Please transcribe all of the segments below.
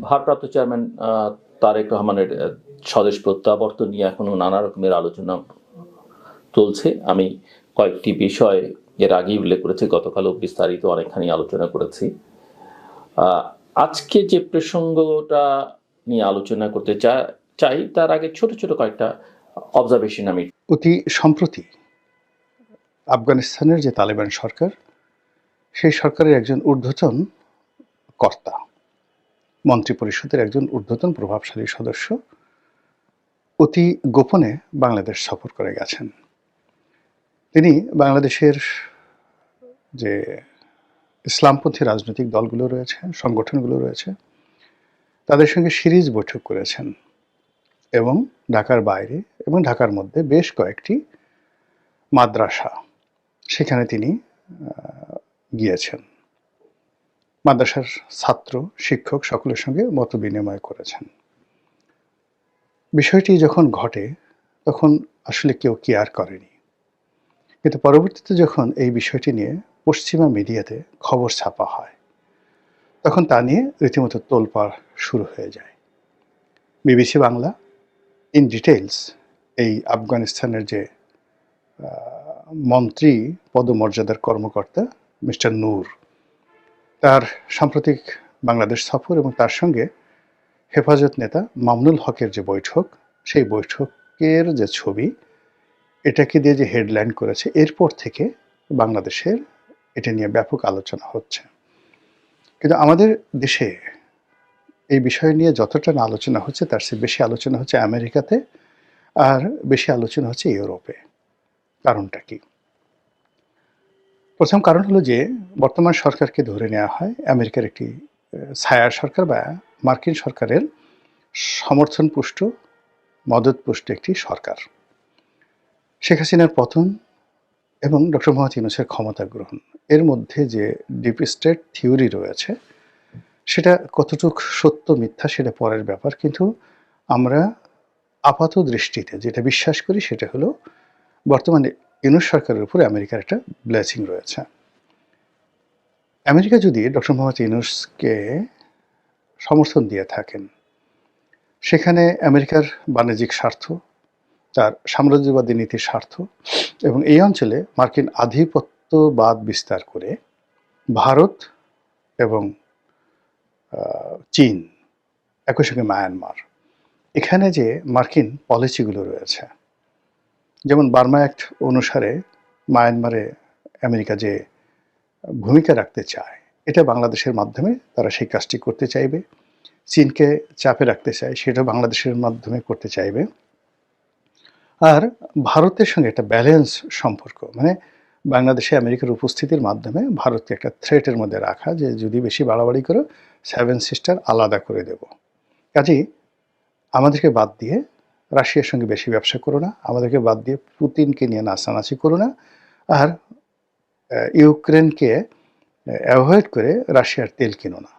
ভারপ্রাপ্ত চেয়ারম্যান তারেক রহমানের স্বদেশ প্রত্যাবর্তন নিয়ে এখনো নানা রকমের আলোচনা চলছে। আমি কয়েকটি বিষয় এর আগেই উল্লেখ করেছি, গতকালও বিস্তারিত অনেকখানি আলোচনা করেছি। আজকে যে প্রসঙ্গটা নিয়ে আলোচনা করতে চাই তার আগে ছোট ছোট কয়েকটা অবজারভেশন আমি। অতি সম্প্রতি আফগানিস্তানের যে তালেবান সরকার, সেই সরকারের একজন ঊর্ধ্বতন কর্তা, মন্ত্রিপরিষদের একজন ঊর্ধ্বতন প্রভাবশালী সদস্য অতি গোপনে বাংলাদেশ সফর করে গেছেন। তিনি বাংলাদেশের যে ইসলামপন্থী রাজনৈতিক দলগুলো রয়েছে, সংগঠনগুলো রয়েছে, তাদের সঙ্গে সিরিজ বৈঠক করেছেন এবং ঢাকার বাইরে এবং ঢাকার মধ্যে বেশ কয়েকটি মাদ্রাসা, সেখানে তিনি গিয়েছেন। মাদ্রাসার ছাত্র, শিক্ষক সকলের সঙ্গে মত বিনিময় করেছেন। বিষয়টি যখন ঘটে তখন আসলে কেউ কেয়ার করেনি, কিন্তু পরবর্তীতে যখন এই বিষয়টি নিয়ে পশ্চিমা মিডিয়াতে খবর ছাপা হয়, তখন তা নিয়ে রীতিমতো তোলপাড় শুরু হয়ে যায়। বিবিসি বাংলা ইন ডিটেইলস এই আফগানিস্তানের যে মন্ত্রী পদমর্যাদার কর্মকর্তা মিস্টার নূর, তার সাম্প্রতিক বাংলাদেশ সফর এবং তার সঙ্গে হেফাজত নেতা মামুনুল হকের যে বৈঠক, সেই বৈঠকের যে ছবি, এটাকে দিয়ে যে হেডলাইন করেছে, এরপর থেকে বাংলাদেশের এটা নিয়ে ব্যাপক আলোচনা হচ্ছে। কিন্তু আমাদের দেশে এই বিষয় নিয়ে যতটা না আলোচনা হচ্ছে, তার চেয়ে বেশি আলোচনা হচ্ছে আমেরিকাতে, আর বেশি আলোচনা হচ্ছে ইউরোপে। কারণটা কি? প্রথম কারণ হলো যে বর্তমান সরকারকে ধরে নেওয়া হয় আমেরিকার একটি ছায়া সরকার বা মার্কিন সরকারের সমর্থনপুষ্ট, মদতপুষ্ট একটি সরকার। শেখ হাসিনার পতন এবং ডক্টর মোহাম্মদ ইউনূসের ক্ষমতা গ্রহণ, এর মধ্যে যে ডিপ স্টেট থিওরি রয়েছে, সেটা কতটুক সত্য মিথ্যা সেটা পরের ব্যাপার, কিন্তু আমরা আপাত দৃষ্টিতে যেটা বিশ্বাস করি সেটা হলো বর্তমানে ইউনূস সরকারের উপরে আমেরিকার একটা ব্লেসিং রয়েছে। আমেরিকা যদি ডক্টর মোহাম্মদ ইউনূসকে সমর্থন দিয়ে থাকেন, সেখানে আমেরিকার বাণিজ্যিক স্বার্থ, তার সাম্রাজ্যবাদী নীতির স্বার্থ এবং এই অঞ্চলে মার্কিন আধিপত্যবাদ বিস্তার করে ভারত এবং চীন, একই সঙ্গে মায়ানমার, এখানে যে মার্কিন পলিসিগুলো রয়েছে, যেমন বার্মা অ্যাক্ট অনুসারে মায়ানমারে আমেরিকা যে ভূমিকা রাখতে চায়, এটা বাংলাদেশের মাধ্যমে তারা সেই কাজটি করতে চাইবে। চীনকে চাপে রাখতে চায়, সেটা বাংলাদেশের মাধ্যমে করতে চাইবে। আর ভারতের সঙ্গে একটা ব্যালেন্স সম্পর্ক, মানে বাংলাদেশে আমেরিকার উপস্থিতির মাধ্যমে ভারতকে একটা থ্রেটের মধ্যে রাখা, যে যদি বেশি বাড়াবাড়ি করো সেভেন সিস্টার আলাদা করে দেব। কাজেই আমাদেরকে বাদ দিয়ে রাশিয়ার সঙ্গে বেশি ব্যবসা করো না, আমাদেরকে বাদ দিয়ে পুতিনকে নিয়ে নাচানাচি করো না, আর ইউক্রেনকে অ্যাভয়েড করে রাশিয়ার তেল কিনো না।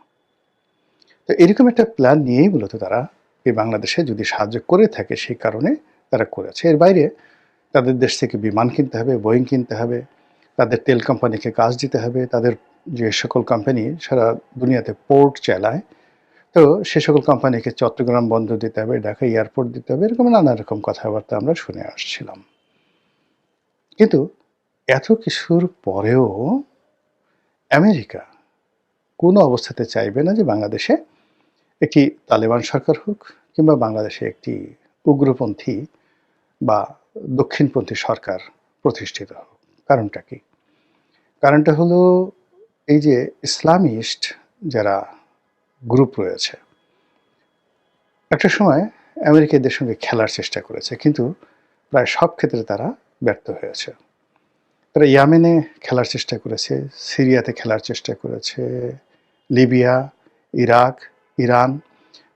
তো এরকম একটা প্ল্যান নিয়েই মূলত তারা এই বাংলাদেশে যদি সাহায্য করে থাকে, সেই কারণে তারা করেছে। এর বাইরে তাদের দেশ থেকে বিমান কিনতে হবে, বোয়িং কিনতে হবে, তাদের তেল কোম্পানিকে কাজ দিতে হবে, তাদের যে সকল কোম্পানি সারা দুনিয়াতে পোর্ট চালায়, তো সে সকল কোম্পানিকে চট্টগ্রাম বন্দর দিতে হবে, ঢাকা এয়ারপোর্ট দিতে হবে, এরকম নানা রকম কথাবার্তা আমরা শুনে আসছিলাম। কিন্তু এত কিছুর পরেও আমেরিকা কোনো অবস্থাতে চাইবে না যে বাংলাদেশে একটি তালেবান সরকার হোক, কিংবা বাংলাদেশে একটি উগ্রপন্থী বা দক্ষিণপন্থী সরকার প্রতিষ্ঠিত হোক। কারণটা কি? কারণটা হলো এই যে ইসলামিস্ট যারা গ্রুপ রয়েছে, একটা সময় আমেরিকা এদের সঙ্গে খেলার চেষ্টা করেছে, কিন্তু প্রায় সব ক্ষেত্রে তারা ব্যর্থ হয়েছে। তারা ইয়ামেনে খেলার চেষ্টা করেছে, সিরিয়াতে খেলার চেষ্টা করেছে, লিবিয়া, ইরাক, ইরান,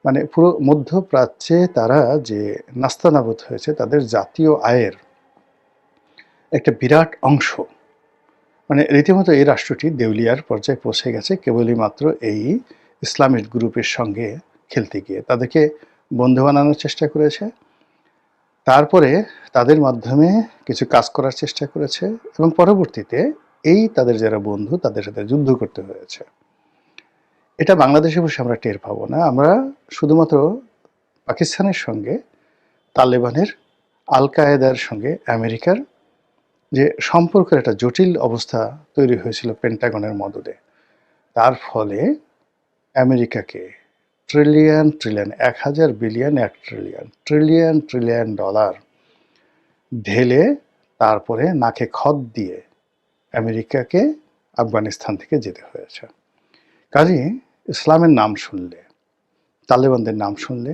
মানে পুরো মধ্যপ্রাচ্যে তারা যে নাস্তানাবুদ হয়েছে, তাদের জাতীয় আয়ের একটা বিরাট অংশ, মানে রীতিমতো এই রাষ্ট্রটি দেউলিয়ার পর্যায়ে পৌঁছে গেছে কেবলই মাত্র এই ইসলামিক গ্রুপের সঙ্গে খেলতে গিয়ে। তাদেরকে বন্ধু বানানোর চেষ্টা করেছে, তারপরে তাদের মাধ্যমে কিছু কাজ করার চেষ্টা করেছে, এবং পরবর্তীতে এই তাদের যারা বন্ধু, তাদের সাথে যুদ্ধ করতে হয়েছে। এটা বাংলাদেশে বসে আমরা টের পাবো না। আমরা শুধুমাত্র পাকিস্তানের সঙ্গে তালেবানের, আল কায়েদার সঙ্গে আমেরিকার যে সম্পর্কের একটা জটিল অবস্থা তৈরি হয়েছিল পেন্টাগনের মদদে, তার ফলে আমেরিকাকে trillion trillion 1000 billion 1 trillion trillion trillion dollar ঢেলে তারপরে নাকে খত দিয়ে আমেরিকাকে আফগানিস্তান থেকে যেতে হয়েছে। কাজেই ইসলামের নাম শুনলে, তালেবানদের নাম শুনলে,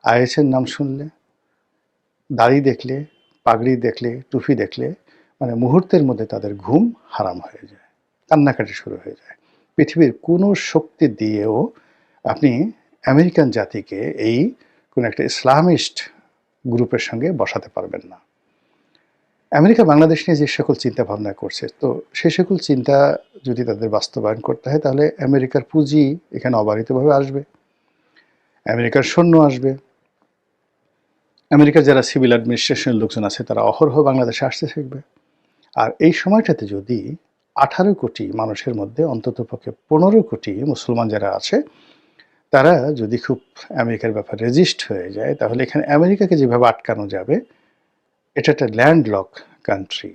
আইএসের নাম শুনলে, দাড়ি দেখলে, পাগড়ি দেখলে, টুপি দেখলে মানে মুহূর্তের মধ্যে তাদের ঘুম হারাম হয়ে যায়, কান্নাকাটি শুরু হয়ে যায়। পৃথিবীর কোনো শক্তি দিয়েও আপনি আমেরিকান জাতিকে এই কোনো একটা ইসলামিস্ট গ্রুপের সঙ্গে বসাতে পারবেন না। আমেরিকা বাংলাদেশ নিয়ে যে সকল চিন্তা ভাবনা করছে, তো সেই সকল চিন্তা যদি তাদের বাস্তবায়ন করতে হয়, তাহলে আমেরিকার পুঁজি এখানে অবারিতভাবে আসবে, আমেরিকার সৈন্য আসবে, আমেরিকার যারা সিভিল অ্যাডমিনিস্ট্রেশনের লোকজন আছে তারা অহরহ বাংলাদেশে আসতে থাকবে। আর এই সময়টাতে যদি 18 কোটি মানুষের মধ্যে অন্ততপক্ষে 15 কোটি মুসলমান যারা আছে তারা যদি খুব আমেরিকার ব্যাপারে রেজিস্ট হয়ে যায়, তাহলে এখানে আমেরিকাকে যেভাবে আটকানো যাবে, এটা একটা ল্যান্ডলক কান্ট্রি,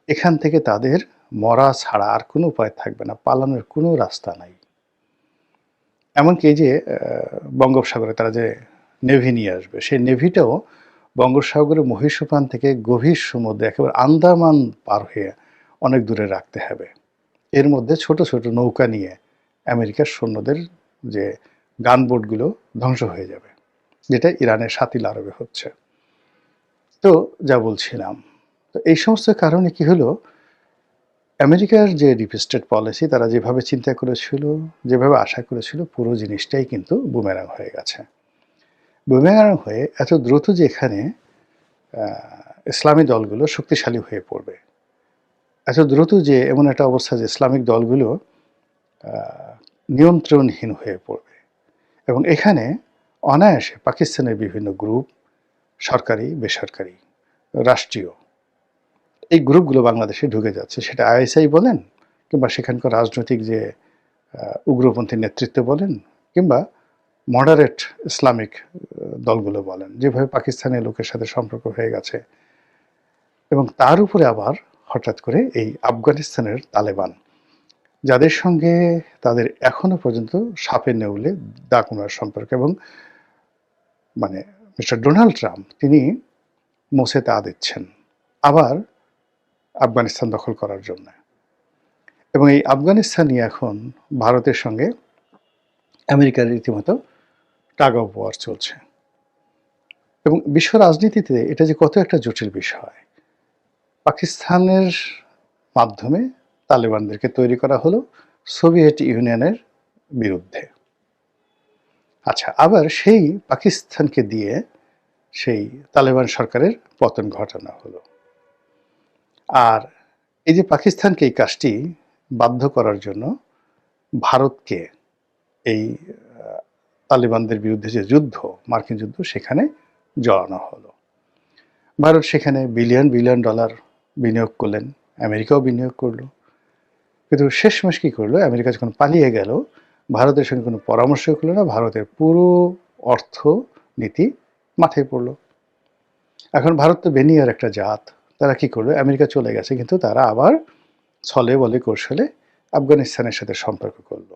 এখান থেকে তাদের মরা ছাড়া আর কোনো উপায় থাকবে না, পালানোর কোনো রাস্তা নাই। এমনকি এই যে বঙ্গোপসাগরে তারা যে নেভি নিয়ে আসবে, সেই নেভিটাও বঙ্গোপসাগরের মহীশূরপান থেকে গভীর সমুদ্রে একেবারে আন্দামান পার হয়ে অনেক দূরে রাখতে হবে। এর মধ্যে ছোট ছোট নৌকা নিয়ে আমেরিকার সৈন্যদের যে গানবোটগুলো ধ্বংস হয়ে যাবে, যেটা ইরানের শাতিল আরবে হচ্ছে। তো যা বলছিলাম, তো এই সমস্ত কারণে কি হলো, আমেরিকার যে ডিপ স্টেট পলিসি তারা যেভাবে চিন্তা করেছিল, যেভাবে আশা করেছিল, পুরো জিনিসটাই কিন্তু বুমেরাং হয়ে গেছে। বুমেরাং হয়ে এত দ্রুত যে এখানে ইসলামী দলগুলো শক্তিশালী হয়ে পড়বে, এত দ্রুত যে এমন একটা অবস্থা যে ইসলামিক দলগুলো নিয়ন্ত্রণহীন হয়ে পড়বে, এবং এখানে অনায়াসে পাকিস্তানের বিভিন্ন গ্রুপ, সরকারি, বেসরকারি, রাষ্ট্রীয়, এই গ্রুপগুলো বাংলাদেশে ঢুকে যাচ্ছে। সেটা আইএসআই বলেন, কিংবা সেখানকার রাজনৈতিক যে উগ্রপন্থী নেতৃত্ব বলেন, কিংবা মডারেট ইসলামিক দলগুলো বলেন, যেভাবে পাকিস্তানের লোকের সাথে সম্পর্ক হয়ে গেছে। এবং তার উপরে আবার হঠাৎ করে এই আফগানিস্তানের তালেবান, যাদের সঙ্গে তাদের এখনো পর্যন্ত সাপের নেউলে দাকুমার সম্পর্ক, এবং মানে মিস্টার ডোনাল্ড ট্রাম্প তিনি মোসে তা দিচ্ছেন আবার আফগানিস্তান দখল করার জন্য। এবং এই আফগানিস্তান নিয়ে এখন ভারতের সঙ্গে আমেরিকার রীতিমতো টাগ অফ ওয়ার চলছে। এবং বিশ্ব রাজনীতিতে এটা যে কত একটা জটিল বিষয়, পাকিস্তানের মাধ্যমে তালেবানদেরকে তৈরি করা হলো সোভিয়েত ইউনিয়নের বিরুদ্ধে। আচ্ছা, আবার সেই পাকিস্তানকে দিয়ে সেই তালেবান সরকারের পতন ঘটানো হলো। আর এই যে পাকিস্তানকে এই কাজটি বাধ্য করার জন্য ভারতকে এই তালেবানদের বিরুদ্ধে যে যুদ্ধ, মার্কিন যুদ্ধ, সেখানে জড়ানো হলো। ভারত সেখানে বিলিয়ন বিলিয়ন ডলার বিনিয়োগ করলেন, আমেরিকাও বিনিয়োগ করলো। কিন্তু শেষমেশ কী করলো, আমেরিকা যখন পালিয়ে গেল, ভারতের সঙ্গে কোনো পরামর্শ করলো না, ভারতের পুরো অর্থনীতি মাথায় পড়লো। এখন ভারত তো বেনিয়ার একটা জাত, তারা কি করলো, আমেরিকা চলে গেছে কিন্তু তারা আবার ছলে বলে কৌশলে আফগানিস্তানের সাথে সম্পর্ক করলো,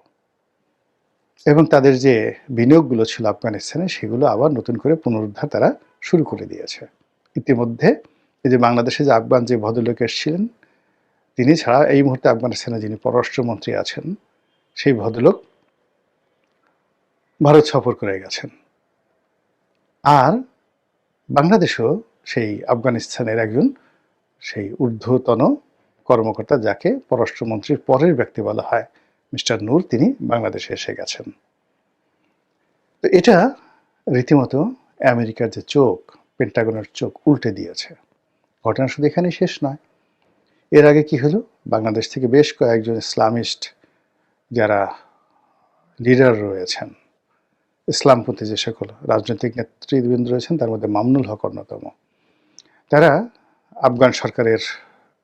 এবং তাদের যে বিনিয়োগগুলো ছিল আফগানিস্তানে সেগুলো আবার নতুন করে পুনরুদ্ধার তারা শুরু করে দিয়েছে। ইতিমধ্যে এই যে বাংলাদেশে যে আফগান যে ভদ্রলোক এসেছিলেন, তিনি ছাড়া এই মুহূর্তে আফগানিস্তানে যিনি পররাষ্ট্রমন্ত্রী আছেন, সেই ভদ্রলোক ভারত সফর করে গেছেন। আর বাংলাদেশও সেই আফগানিস্তানের একজন সেই ঊর্ধ্বতন কর্মকর্তা, যাকে পররাষ্ট্রমন্ত্রীর পরের ব্যক্তি বলা হয়, মিস্টার নূর, তিনি বাংলাদেশে এসে গেছেন। তো এটা রীতিমতো আমেরিকার যে চোখ, পেন্টাগনের চোখ উল্টে দিয়েছে। ঘটনা শুধু এখানেই শেষ নয়, এর আগে কি হলো, বাংলাদেশ থেকে বেশ কয়েকজন ইসলামিস্ট যারা লিডার রয়েছেন, ইসলামপন্থী যে সকল রাজনৈতিক নেতৃবৃন্দ রয়েছেন, তার মধ্যে মামুনুল হক অন্যতম, তারা আফগান সরকারের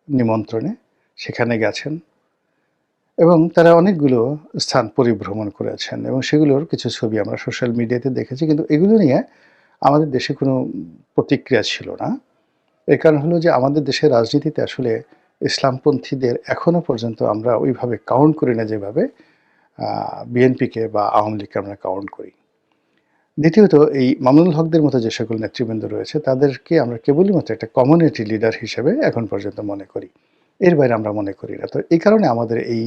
নিমন্ত্রণে সেখানে গেছেন এবং তারা অনেকগুলো স্থান পরিভ্রমণ করেছেন এবং সেগুলোর কিছু ছবি আমরা সোশ্যাল মিডিয়াতে দেখেছি। কিন্তু এগুলো নিয়ে আমাদের দেশে কোনো প্রতিক্রিয়া ছিল না। এর কারণ হলো যে আমাদের দেশের রাজনীতিতে আসলে ইসলামপন্থীদের এখনো পর্যন্ত আমরা ওইভাবে কাউন্ট করি না যেভাবে বিএনপিকে বা আওয়ামী লীগকে আমরা কাউন্ট করি। দ্বিতীয়ত এই মামুনুল হকদের মতো যে সকল নেতৃবৃন্দ রয়েছে তাদেরকে আমরা কেবলই মাত্র একটা কমিউনিটি লিডার হিসেবে এখন পর্যন্ত মনে করি। এর বাইরে আমরা মনে করি না। তো এই কারণে আমাদের এই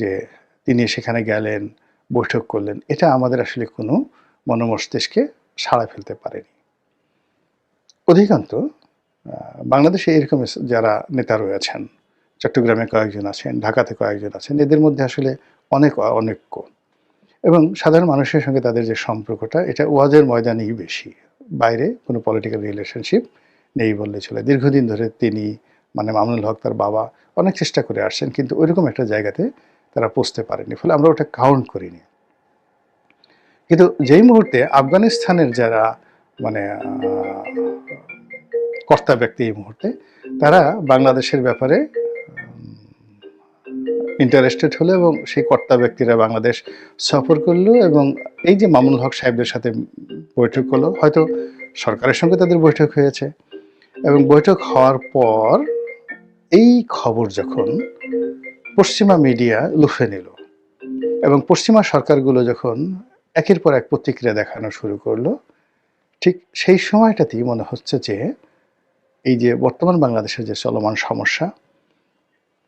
যে তিনি সেখানে গেলেন, বৈঠক করলেন, এটা আমাদের আসলে কোনো মনোমস্তিষ্কে সাড়া ফেলতে পারেনি। অধিকান্ত বাংলাদেশে এরকম যারা নেতা রয়েছেন, চট্টগ্রামে কয়েকজন আছেন, ঢাকাতে কয়েকজন আছেন, এদের মধ্যে আসলে অনেক অনৈক্য এবং সাধারণ মানুষের সঙ্গে তাদের যে সম্পর্কটা এটা ওয়াজের ময়দানেই বেশি। বাইরে কোনো পলিটিক্যাল রিলেশনশিপ নেই বললে চলে। দীর্ঘদিন ধরে তিনি মানে মামুনুল হক তার বাবা অনেক চেষ্টা করে আসছেন কিন্তু ওইরকম একটা জায়গাতে তারা পৌঁছতে পারেনি। ফলে আমরা ওটা কাউন্ট করিনি। কিন্তু যেই মুহূর্তে আফগানিস্তানের যারা মানে কর্তা ব্যক্তি এই মুহূর্তে তারা বাংলাদেশের ব্যাপারে ইন্টারেস্টেড হলো এবং সেই কর্তা ব্যক্তিরা বাংলাদেশ সফর করলো এবং এই যে মামুনুল হক সাহেবদের সাথে বৈঠক করলো, হয়তো সরকারের সঙ্গে তাদের বৈঠক হয়েছে এবং বৈঠক হওয়ার পর এই খবর যখন পশ্চিমা মিডিয়া লুফে নিল এবং পশ্চিমা সরকারগুলো যখন একের পর এক প্রতিক্রিয়া দেখানো শুরু করলো, ঠিক সেই সময়টাতেই মনে হচ্ছে যে এই যে বর্তমান বাংলাদেশের যে চলমান সমস্যা,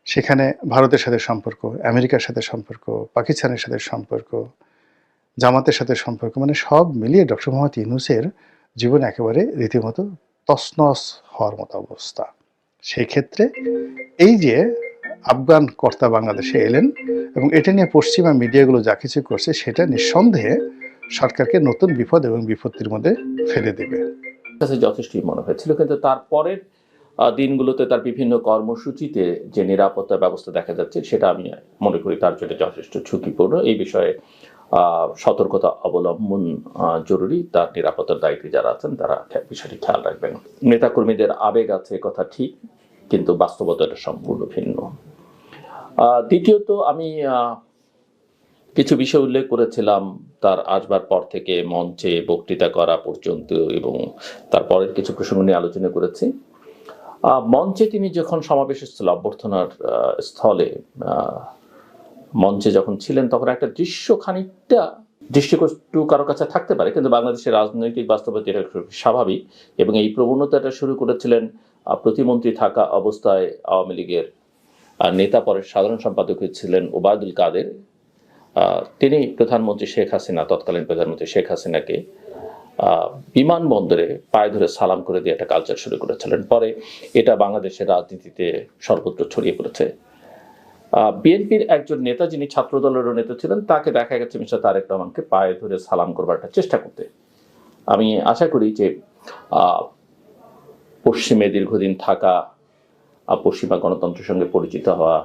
সেখানে ভারতের সাথে সম্পর্ক, আমেরিকার সাথে সম্পর্ক, পাকিস্তানের সাথে সম্পর্ক, জামাতের সাথে সম্পর্ক, মানে সব মিলিয়ে ডক্টর মোহাম্মদ ইউনূসের জীবন একেবারে রীতিমতো তছনছ হওয়ার মতো অবস্থা। সেই ক্ষেত্রে এই যে আফগান কর্তা বাংলাদেশে এলেন এবং এটা নিয়ে পশ্চিমা মিডিয়াগুলো যা কিছু করছে সেটা নিঃসন্দেহে সরকারকে নতুন বিপদ এবং বিপত্তির মধ্যে ফেলে দেবে। কাছে যথেষ্টই মনে হয়েছিল, কিন্তু তারপরের দিনগুলোতে তার বিভিন্ন কর্মসূচিতে যে নিরাপত্তা ব্যবস্থা দেখা যাচ্ছে সেটা আমি মনে করি তার জন্য যথেষ্ট ঝুঁকিপূর্ণ। এই বিষয়ে সতর্কতা অবলম্বন জরুরি। তার নিরাপত্তার দায়িত্বে যারা আছেন তারা বিষয়টি খেয়াল রাখবেন। নেতাকর্মীদের আবেগ আছে কথা ঠিক, কিন্তু বাস্তবতাটা সম্পূর্ণ ভিন্ন। দ্বিতীয়ত আমি কিছু বিষয় উল্লেখ করেছিলাম তার আসবার পর থেকে মঞ্চে বক্তৃতা করা পর্যন্ত এবং তারপরের কিছু প্রসঙ্গ নিয়ে আলোচনা করেছি। মঞ্চে তিনি যখন সমাবেশস্থলে অভ্যর্থনার স্থলে মঞ্চে যখন ছিলেন তখন একটা দৃশ্য খানিকটা দৃষ্টিকটু কারো কাছে থাকতে পারে, কিন্তু বাংলাদেশের রাজনৈতিক বাস্তবতা এটা স্বাভাবিক এবং এই প্রবণতাটা শুরু করেছিলেন প্রতিমন্ত্রী থাকা অবস্থায় আওয়ামী লীগের নেতা, পরে সাধারণ সম্পাদক ছিলেন ওবায়দুল কাদের। তিনি প্রধানমন্ত্রী শেখ হাসিনা, তৎকালীন প্রধানমন্ত্রী শেখ হাসিনাকে বিমানবন্দরে পায়ে ধরে সালাম করে দিয়ে একটা কালচার শুরু করেছিলেন। পরে এটা বাংলাদেশের রাজনীতিতে সর্বত্র ছড়িয়ে পড়েছে। বিএনপির একজন নেতা যিনি ছাত্রদলেরও নেতা ছিলেন তাকে দেখা গেছে মিস্টার তারেক রহমানকে পায়ে ধরে সালাম করবার একটা চেষ্টা করতে। আমি আশা করি যে পশ্চিমে দীর্ঘদিন থাকা, পশ্চিমা গণতন্ত্রের সঙ্গে পরিচিত হওয়া,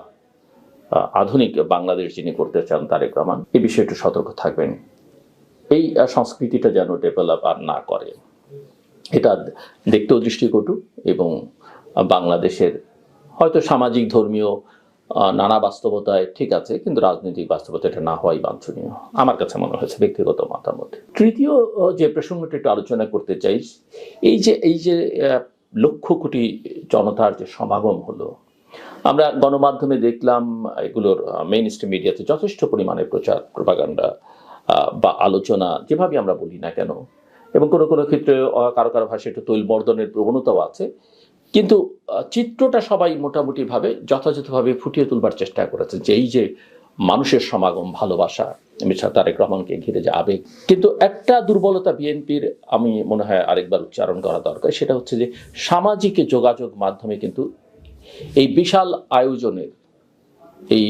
আধুনিক বাংলাদেশ যিনি করতে চান তারেক রহমান, এই বিষয়ে একটু সতর্ক থাকবেন। এই সংস্কৃতিটা যেন ডেভেলপ আর না করে। এটা দেখতেও দৃষ্টিকটু এবং বাংলাদেশের হয়তো সামাজিক ধর্মীয় নানা বাস্তবতায় ঠিক আছে, কিন্তু রাজনৈতিক বাস্তবতা এটা না হওয়াই বাঞ্ছনীয় আমার কাছে মনে হয়েছে, ব্যক্তিগত মতামত। তৃতীয় যে প্রসঙ্গটা একটু আলোচনা করতে চাই, এই যে লক্ষ কোটি জনতার যে সমাগম হলো, আমরা গণমাধ্যমে দেখলাম এগুলোর মেইন স্ট্রিম মিডিয়াতে যথেষ্ট পরিমাণে প্রচার, প্রোপাগান্ডা বা আলোচনা যেভাবে আমরা বলি না কেন, এবং কোনো কোনো ক্ষেত্রে কারো কারো ভাষায় একটু তৈলবর্ধনের প্রবণতাও আছে, কিন্তু চিত্রটা সবাই মোটামুটি ভাবে যথাযথভাবে ফুটিয়ে তুলবার চেষ্টা করেছে যে এই যে মানুষের সমাগম, ভালোবাসা, মিস্টার তারেক রহমানকে ঘিরে যে আবেগ। কিন্তু একটা দুর্বলতা বিএনপির আমি মনে হয় আরেকবার উচ্চারণ করা দরকার, সেটা হচ্ছে যে সামাজিক যোগাযোগ মাধ্যমে কিন্তু এই বিশাল আয়োজনের এই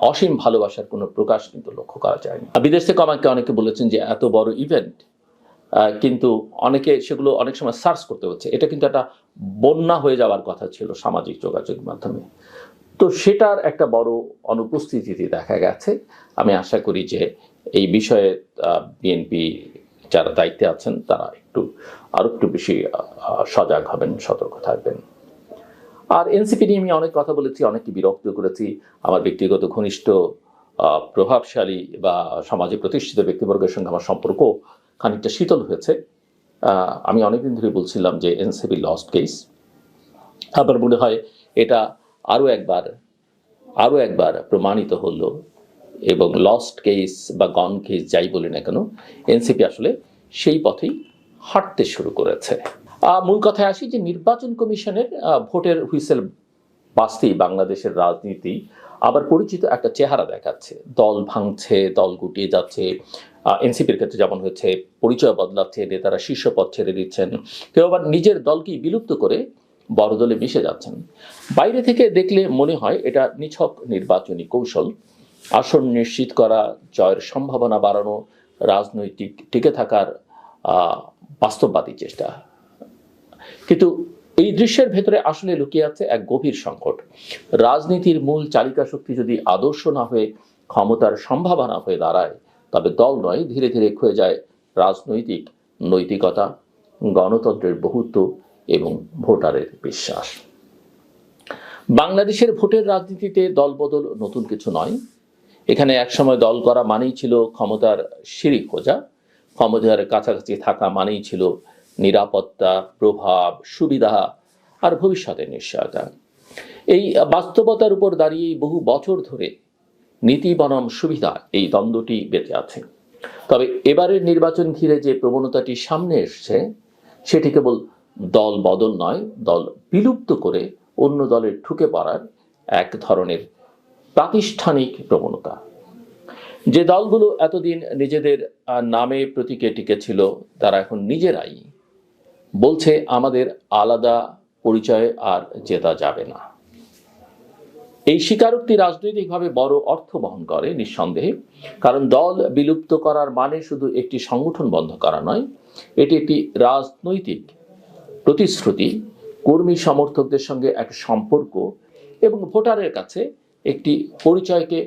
অসীম ভালোবাসার কোনো প্রকাশ কিন্তু লক্ষ্য করা যায়নি। বিদেশ থেকে আমাকে অনেকে বলেছেন যে এত বড় ইভেন্ট, কিন্তু অনেকে সেগুলো অনেক সময় সার্চ করতে হচ্ছে, এটা কিন্তু একটা বন্যা হয়ে যাওয়ার কথা ছিল সামাজিক যোগাযোগ মাধ্যমে। তো সেটার একটা বড় অনুপস্থিতি দেখা গেছে। আমি আশা করি যে এই বিষয়ে বিএনপি যারা দায়িত্বে আছেন তারা আরো একটু বেশি সজাগ হবেন, সতর্ক থাকবেন। আর এনসিপি নিয়ে আমি অনেক কথা বলেছি, অনেককে বিরক্ত করেছি। আমার ব্যক্তিগত ঘনিষ্ঠ প্রভাবশালী বা সমাজে প্রতিষ্ঠিত ব্যক্তিবর্গের সঙ্গে আমার সম্পর্ক খানিকটা শীতল হয়েছে। আমি অনেকদিন ধরে বলছিলাম যে এনসিপি লস্ট কেস। আবার মনে হয় এটা আরও একবার প্রমাণিত হলো, এবং লস্ট কেস বা গন কেস যাই বলি না কেন, এনসিপি আসলে সেই পথেই হাঁটতে শুরু করেছে। মূল কথায় আসি যে নির্বাচন কমিশনের ভোটের হুইসেল বাজতেই বাংলাদেশের রাজনীতি আবার পরিচিত একটা চেহারা দেখাচ্ছে। দল ভাঙছে, দল গুটিয়ে যাচ্ছে। এনসিপির ক্ষেত্রে যেমন হচ্ছে, পরিচয় বদলাচ্ছে, নেতারা শীর্ষ পদ ছেড়ে দিচ্ছেন, কেউ আবার নিজের দলকেই বিলুপ্ত করে বড় দলে মিশে যাচ্ছেন। বাইরে থেকে দেখলে মনে হয় এটা নিছক নির্বাচনী কৌশল, আসন নিশ্চিত করা, জয়ের সম্ভাবনা বাড়ানো, রাজনৈতিক টিকে থাকার বাস্তববাদী চেষ্টা। কিন্তু এই দৃশ্যের ভেতরে আসলে লুকিয়ে আছে এক গভীর সংকট। রাজনীতির মূল চালিকা শক্তি যদি আদর্শ না হয়ে ক্ষমতার সম্ভাবনা হয়ে দাঁড়ায়, তবে দল নয়, ধীরে ধীরে ক্ষয়ে যায় রাজনৈতিক নৈতিকতা, গণতন্ত্রের বহুত্ব এবং ভোটারের বিশ্বাস। বাংলাদেশের ভোটের রাজনীতিতে দলবদল নতুন কিছু নয়। এখানে একসময় দল করা মানেই ছিল ক্ষমতার সিঁড়ি খোঁজা, ক্ষমতার কাছাকাছি থাকা মানেই ছিল নিরাপত্তা, প্রভাব, সুবিধা আর ভবিষ্যতের নিশ্চয়তা। এই বাস্তবতার উপর দাঁড়িয়ে বহু বছর ধরে নীতি বনাম সুবিধা এই দ্বন্দ্বটি বেঁচে আছে। তবে এবারের নির্বাচন ঘিরে যে প্রবণতাটি সামনে এসছে, সেটি কেবল দল বদল নয়, দল বিলুপ্ত করে অন্য দলে ঢুকে পড়ার এক ধরনের প্রাতিষ্ঠানিক প্রবণতা। যে দলগুলো এতদিন নিজেদের নামে প্রতীকে টিকেছিল, তারা এখন নিজেরাই বলছে আমাদের আলাদা পরিচয়ে আর জেতা যাবে না। এই স্বীকারোক্তি রাজনৈতিকভাবে বড় অর্থ বহন করে নিঃসন্দেহে, কারণ দল বিলুপ্ত করার মানে শুধু একটি সংগঠন বন্ধ করা নয়, এটি একটি রাজনৈতিক প্রতিশ্রুতি, কর্মী সমর্থকদের সঙ্গে এক সম্পর্ক এবং ভোটারের কাছে একটি পরিচয়কে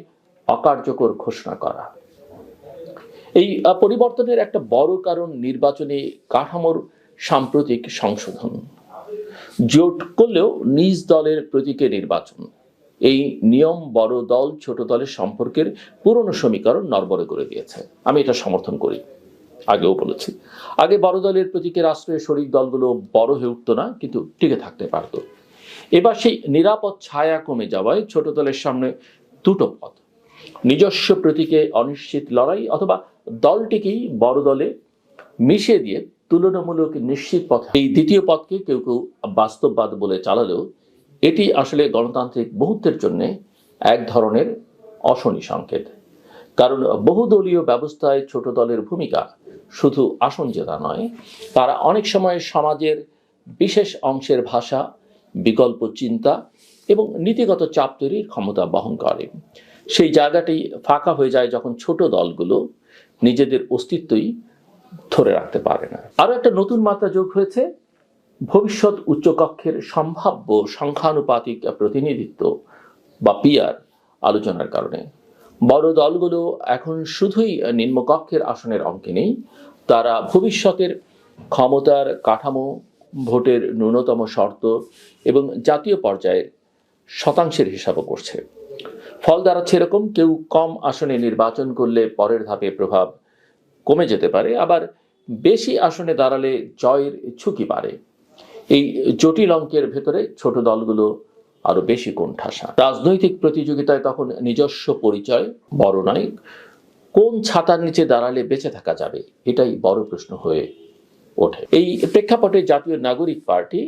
অকার্যকর ঘোষণা করা। এই পরিবর্তনের একটা বড় কারণ নির্বাচনী কাঠামোর সাম্প্রতিক সংশোধন। জোট করলেও নিজ দলের প্রতীকে নির্বাচন, এই নিয়ম বড় দল ছোট দলের সম্পর্কের পুরনো সমীকরণ নড়বড়ে করে দিয়েছে। আমি এটা সমর্থন করি, আগেও বলেছি। আগে বড় দলের প্রতীকে রাষ্ট্রের শরিক দলগুলো বড় হয়ে উঠতো না, কিন্তু টিকে থাকতে পারত। এবার সেই নিরাপদ ছায়া কমে যাওয়ায় ছোট দলের সামনে দুটো পথ: নিজস্ব প্রতীকে অনিশ্চিত লড়াই, অথবা দলটিকেই বড় দলে মিশিয়ে দিয়ে তুলনামূলক নিশ্চিত পথ। এই দ্বিতীয় পথকে কেউ কেউ বাস্তববাদ বলে চালালেও এটি আসলে গণতান্ত্রিক বহুত্বের জন্য এক ধরনের অশনি সংকেত। কারণ বহুদলীয় ব্যবস্থায় ছোট দলের ভূমিকা শুধু আসন জেতা নয়, তারা অনেক সময় সমাজের বিশেষ অংশের ভাষা, বিকল্প চিন্তা এবং নীতিগত চাপ তৈরির ক্ষমতা বহন করে। সেই জায়গাটি ফাঁকা হয়ে যায় যখন ছোট দলগুলো নিজেদের অস্তিত্বই ধরে রাখতে পারে না। আরও একটা নতুন মাত্রা যোগ হয়েছে ভবিষ্যৎ উচ্চকক্ষের সম্ভাব্য সংখ্যানুপাতিক প্রতিনিধিত্ব বা পিআর আলোচনার কারণে। বড় দলগুলো এখন শুধুই নিম্নকক্ষের আসনের অঙ্কে নেই, তারা ভবিষ্যতের ক্ষমতার কাঠামো, ভোটের ন্যূনতম শর্ত এবং জাতীয় পর্যায়ের শতাংশের হিসাবও করছে। ফল দাঁড়াচ্ছে এরকম: কেউ কম আসনে নির্বাচন করলে পরের ধাপে প্রভাব কমে যেতে পারে, আবার বেশি আসনে দাঁড়ালে জয়ের ঝুঁকি বাড়ে। এই জটিল অঙ্কের ভেতরে ছোট দলগুলো আরো বেশি কোণঠাসা। রাজনৈতিক প্রতিযোগিতায় তখন নিজস্ব পরিচয় বড় নয়, কোন ছাতার নিচে দাঁড়ালে বেঁচে থাকা যাবে, এটাই বড় প্রশ্ন হয়ে ওঠে। এই প্রেক্ষাপটে জাতীয় নাগরিক পার্টি,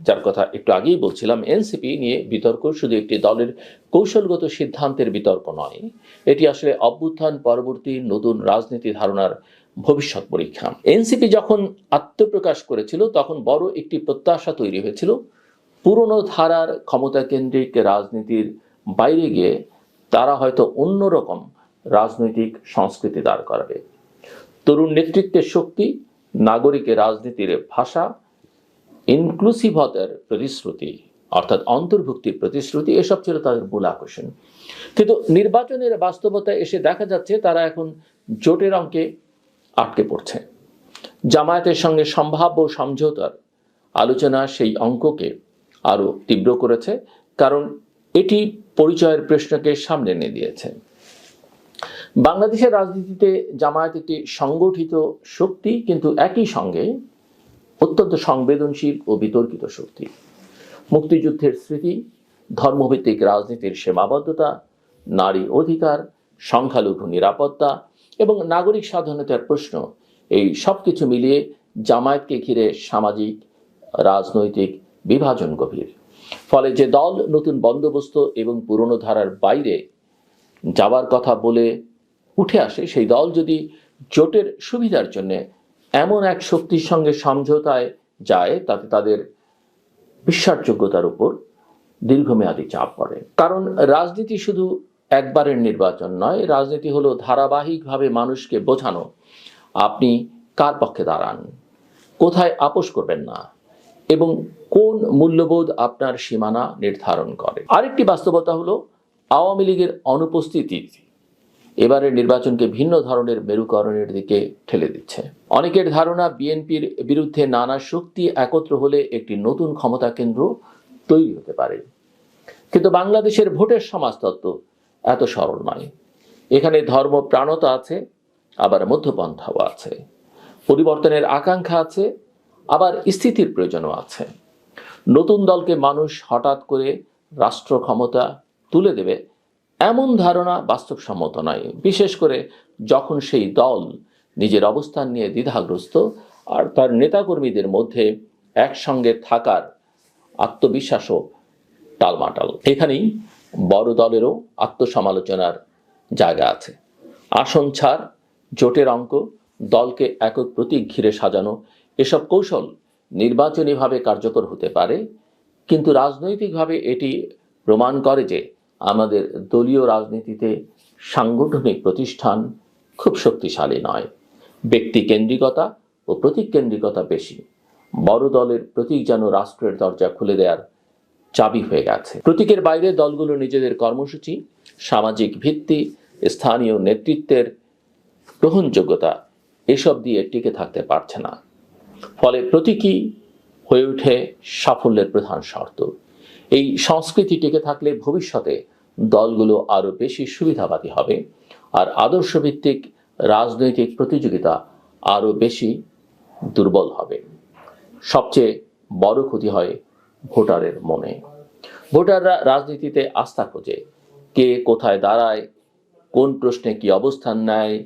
যার কথা একটু আগেই বলছিলাম, এনসিপি নিয়ে বিতর্ক শুধু একটি দলের কৌশলগত সিদ্ধান্তের বিতর্ক নয়, এটি আসলে অভ্যুত্থান পরবর্তী নতুন রাজনীতি ধারণার ভবিষ্যৎ পরীক্ষা। এনসিপি যখন আত্মপ্রকাশ করেছিল, তখন বড় একটি প্রত্যাশা তৈরি হয়েছিল, পুরনো ধারার ক্ষমতা কেন্দ্রিক রাজনীতির বাইরে গিয়ে তারা হয়তো অন্যরকম রাজনৈতিক সংস্কৃতি দাঁড় করাবে। তরুণ নেতৃত্বের শক্তি, নাগরিকের রাজনীতির ভাষা, ইনক্লুসিভতার প্রতিশ্রুতি অর্থাৎ অন্তর্ভুক্তির প্রতিশ্রুতি, এসব ছিল তাদের মূল আকর্ষণ। কিন্তু নির্বাচনের বাস্তবতায় এসে দেখা যাচ্ছে তারা এখন জোটের অঙ্কে আটকে পড়ছে। জামায়াতের সঙ্গে সম্ভাব্য সমঝোতার আলোচনা সেই অঙ্ককে আরো তীব্র করেছে, কারণ এটি পরিচয়ের প্রশ্নকে সামনে এনে দিয়েছে। বাংলাদেশের রাজনীতিতে জামায়াত একটি সংগঠিত শক্তি, কিন্তু একই সঙ্গে অত্যন্ত সংবেদনশীল ও বিতর্কিত শক্তি। মুক্তিযুদ্ধের স্মৃতি, ধর্মভিত্তিক রাজনীতির সীমাবদ্ধতা, নারী অধিকার, সংখ্যালঘু নিরাপত্তা এবং নাগরিক স্বাধীনতার প্রশ্ন, এই সব কিছু মিলিয়ে জামায়াতকে ঘিরে সামাজিক রাজনৈতিক বিভাজন গভীর। ফলে যে দল নতুন বন্দোবস্ত এবং পুরনো ধারার বাইরে যাবার কথা বলে উঠে আসে, সেই দল যদি জোটের সুবিধার জন্য এমন এক শক্তির সঙ্গে সমঝোতায় যায়, তাতে তাদের বিশ্বাসযোগ্যতার উপর দীর্ঘমেয়াদী চাপ পড়ে। কারণ রাজনীতি শুধু একবারের নির্বাচন নয়, রাজনীতি হলো ধারাবাহিকভাবে মানুষকে বোঝানো আপনি কার পক্ষে দাঁড়ান, কোথায় আপোষ করবেন না এবং কোন মূল্যবোধ আপনার সীমানা নির্ধারণ করে। আরেকটি বাস্তবতা হলো আওয়ামী লীগের অনুপস্থিতি এবারের নির্বাচনকে ভিন্ন ধরনের মেরুকরণের দিকে ঠেলে দিচ্ছে। অনেকের ধারণা বিএনপির বিরুদ্ধে নানা শক্তি একত্র হলে একটি নতুন ক্ষমতা কেন্দ্র তৈরি হতে পারে। কিন্তু বাংলাদেশের ভোটের সমাজতত্ত্ব এত সরল নয়। এখানে ধর্ম প্রাণতা আছে, আবার মধ্যপন্থাও আছে। পরিবর্তনের আকাঙ্ক্ষা আছে, আবার স্থিতির প্রয়োজনও আছে। নতুন দলকে মানুষ হঠাৎ করে রাষ্ট্র ক্ষমতা তুলে দেবে এমন ধারণা বাস্তবসম্মত নয়, বিশেষ করে যখন সেই দল নিজের অবস্থান নিয়ে দ্বিধাগ্রস্ত আর তার নেতাকর্মীদের মধ্যে একসঙ্গে থাকার আত্মবিশ্বাসও টালমাটাল। এখানেই বড় দলেরও আত্মসমালোচনার জায়গা আছে। আসন ছাড়, জোটের অঙ্ক, দলকে একক প্রতীক ঘিরে সাজানো, এসব কৌশল নির্বাচনীভাবে কার্যকর হতে পারে, কিন্তু রাজনৈতিকভাবে এটি প্রমাণ করে যে আমাদের দলীয় রাজনীতিতে সাংগঠনিক প্রতিষ্ঠান খুব শক্তিশালী নয়। ব্যক্তি কেন্দ্রিকতা ও প্রতীক কেন্দ্রিকতা বেশি। বড় দলের প্রতীক যেন রাষ্ট্রের দরজা খুলে দেওয়ার চাবি হয়ে গেছে। প্রতীকের বাইরে দলগুলো নিজেদের কর্মসূচি, সামাজিক ভিত্তি, স্থানীয় নেতৃত্বের গ্রহণযোগ্যতা এসব দিয়ে টিকে থাকতে পারছে না। ফলে প্রতীকই হয়ে ওঠে সাফল্যের প্রধান শর্ত। এই সংস্কৃতি টিকে থাকলে ভবিষ্যতে দলগুলো আরো বেশি সুবিধাবাদী হবে, আর আদর্শভিত্তিক রাজনৈতিক প্রতিযোগিতা আরো বেশি দুর্বল হবে। সবচেয়ে বড় ক্ষতি হয় ভোটারের মনে। ভোটাররা রাজনীতিতে আস্থা খোঁজে, কে কোথায় দাঁড়ায়, কোন প্রশ্নে কি অবস্থান নেয়,